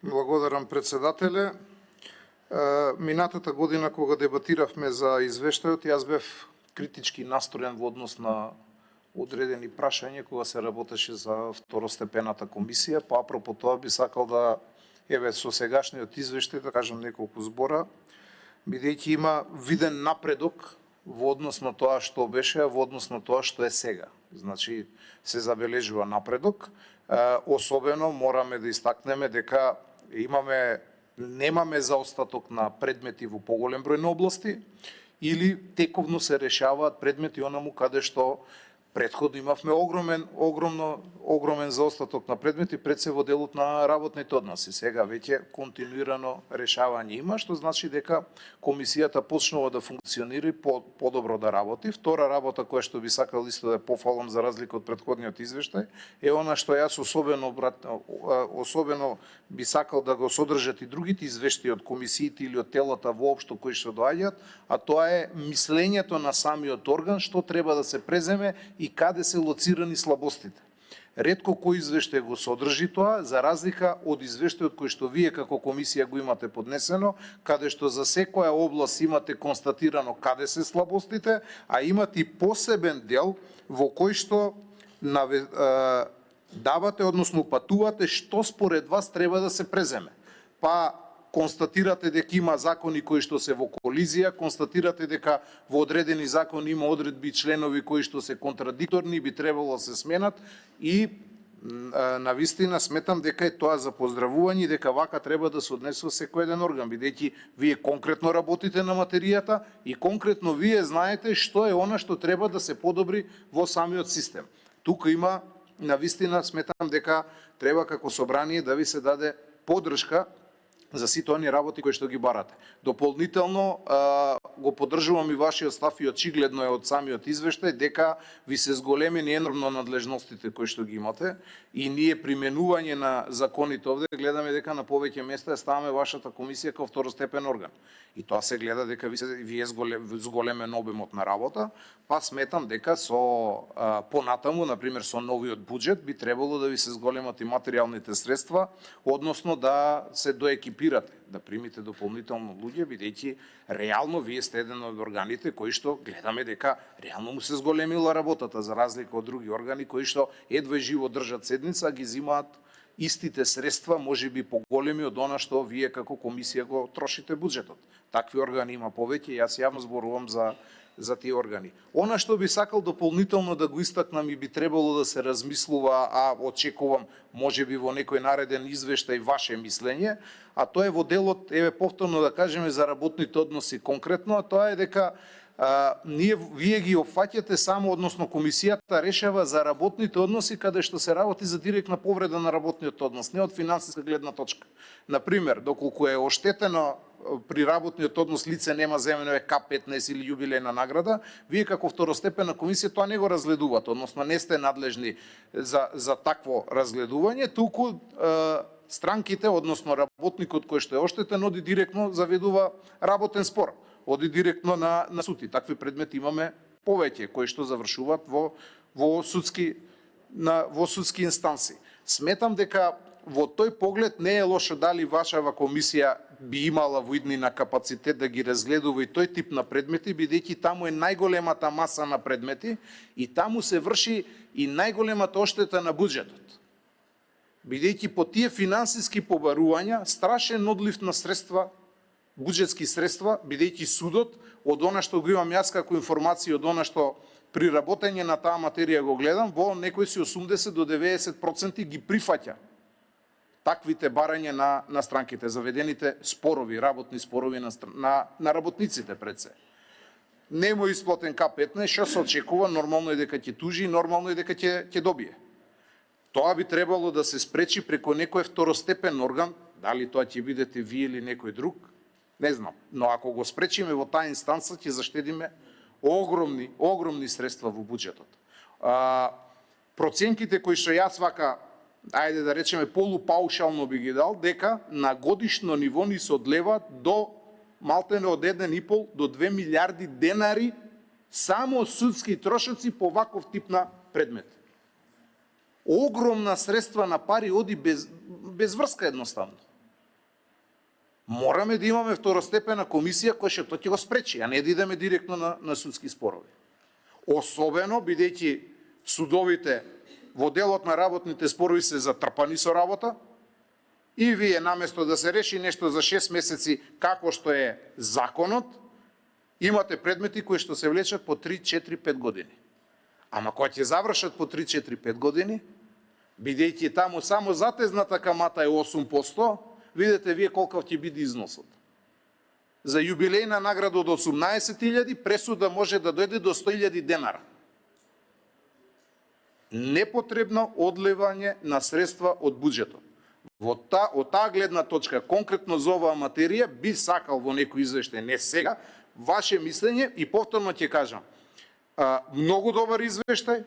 Благодарам, председателе. Минатата година, кога дебатиравме за извештајот, јас бев критички настроен во однос на одредени прашања кога се работеше за второстепената комисија, па апропо тоа би сакал да, со сегашниот извештај, да кажам неколку збора, бидејќи има виден напредок во однос на тоа што беше, а во однос на тоа што е сега. Значи, се забележува напредок. Особено мораме да истакнеме дека немаме заостаток на предмети во поголем број на области или тековно се решаваат предмети онаму каде што претходно имавме огромен заостаток на предмети пред се во делот на работните односи. Сега веќе континуирано решавање има, што значи дека комисијата почнува да функционира и подобро да работи. Втора работа која што би сакал исто да пофалам за разлика од претходниот извештај е она што јас особено би сакал да го содржат и другите извештаи од комисиите или од телата воопшто кои што доаѓаат, а тоа е мислењето на самиот орган што треба да се преземе и каде се лоцирани слабостите. Ретко кој извештај го содржи тоа, за разлика од извештајот кој што вие како комисија го имате поднесено, каде што за секоја област имате констатирано каде се слабостите, а имате и посебен дел во кој што давате, односно упатувате што според вас треба да се преземе. Па констатирате дека има закони кои што се во колизија, констатирате дека во одредени закони има одредби и членови кои што се контрадикторни и би требало да се сменат и навистина сметам дека е тоа за поздравување и дека вака треба да се однесува секој еден орган, бидејќи вие конкретно работите на материјата и конкретно вие знаете што е она што треба да се подобри во самиот систем. Тука има навистина сметам дека треба како собрание да ви се даде поддршка за сите оние работи кои што ги барате. Дополнително го поддржувам и вашиот став и очигледно е од самиот извештај дека ви се зголемени енормно надлежностите кои што ги имате и ние применување на законите овде гледаме дека на повеќе места ставаме вашата комисија како второстепен орган. И тоа се гледа дека вие зголемен обемот на работа, па сметам дека со понатаму, например со новиот буџет, би требало да ви се зголемат и материјалните средства, односно да се доекипирате, да примите дополнително луѓе, бидејќи реално вие сте еден од органите кои што гледаме дека реално му се зголемила работата, за разлика од други органи кои што едва живо држат седница, ги зимаат истите средства, можеби поголеми од она што вие како комисија го трошите буџетот. Такви органи има повеќе, јас јавно зборувам за тие органи. Она што би сакал дополнително да го истакнам и би требало да се размислува, а очекувам можеби во некој нареден извештај ваше мислење, а тоа е во делот, повторно да кажеме за работните односи конкретно, а тоа е дека вие ги опфаќате само, односно комисијата решава за работните односи каде што се работи за директна повреда на работниот однос, не од финансиска гледна точка. Например, доколку е оштетено при работниот однос лице нема земено К15 или јубилејна награда, вие како второстепена комисија тоа не го разгледувате, односно не сте надлежни за такво разгледување, туку странките, односно работникот кој што е оштетен, оди директно заведува работен спор, оди директно на суд. Такви предмети имаме повеќе кои што завршуваат во судски инстанси. Сметам дека во тој поглед не е лошо дали вашава комисија би имала во иднина капацитет да ги разгледува и тој тип на предмети, бидејќи таму е најголемата маса на предмети и таму се врши и најголемата оштета на буџетот. Бидејќи по тие финансиски побарувања страшен одлив на средства, буџетски средства, бидејќи судот од она што го имам јас како информација, од она што при работење на таа материја го гледам, во некои си 80 до 90% ги прифаќа таквите барања на странките, заведените спорови, работни спорови на работниците пред се. Нема исплатен К15, што се очекува, нормално е дека ќе тужи, нормално е дека ќе добие. Тоа би требало да се спречи преку некој второстепен орган, дали тоа ќе бидете вие или некој друг, не знам. Но ако го спречиме во таа инстанца, ќе заштедиме огромни средства во буџетот. Проценките кои што јас вака, ајде да речеме полупаушално би ги дал, дека на годишно ниво ни се одлеваат до малтене од 1,5 до 2 милиарди денари само судски трошоци по ваков тип на предмет. Огромна средства на пари оди без врска едноставно. Мораме да имаме второстепена комисија која што ќе го спречи, а не да идеме директно на судски спорови. Особено бидејќи судовите во делот на работните спорови се затрпани со работа и вие наместо да се реши нешто за 6 месеци како што е законот, имате предмети кои што се влечат по 3, 4, 5 години. Ама кои ќе завршат по 3, 4, 5 години, бидејќи таму само затезната камата е 8%, видете вие колков ќе биде износот. За јубилејна награда од 18.000, пресуда може да дојде до 100.000 денара. Непотребно одливање на средства од буџетот. Од таа гледна точка, конкретно за оваа материја, би сакал во некој извештај, не сега, ваше мислење и повторно ќе кажам, многу добар извештај,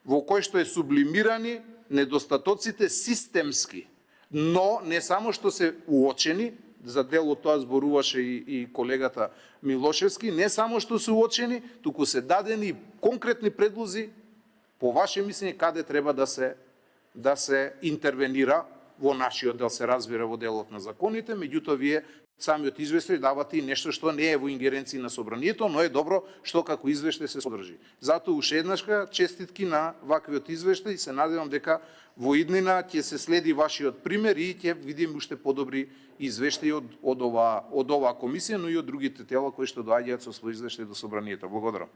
во кој што е сублимирани недостатоците системски, но не само што се уочени, за дел од тоа зборуваше и колегата Милошевски, не само што се уочени, туку се дадени конкретни предлози по ваше мислење каде треба да се интервенира во нашиот дел, се разбира во делот на законите, меѓутоа вие самиот извештај давате и нешто што не е во ингеренција на собранието, но е добро што како извештај се содржи. Затоа уште еднашка честитки на ваквиот извештај и се надевам дека во иднина ќе се следи вашиот пример и ќе видиме уште подобри извештаи од оваа комисија, но и од другите тела кои што доаѓаат со свој извештај до собранието. Благодарам.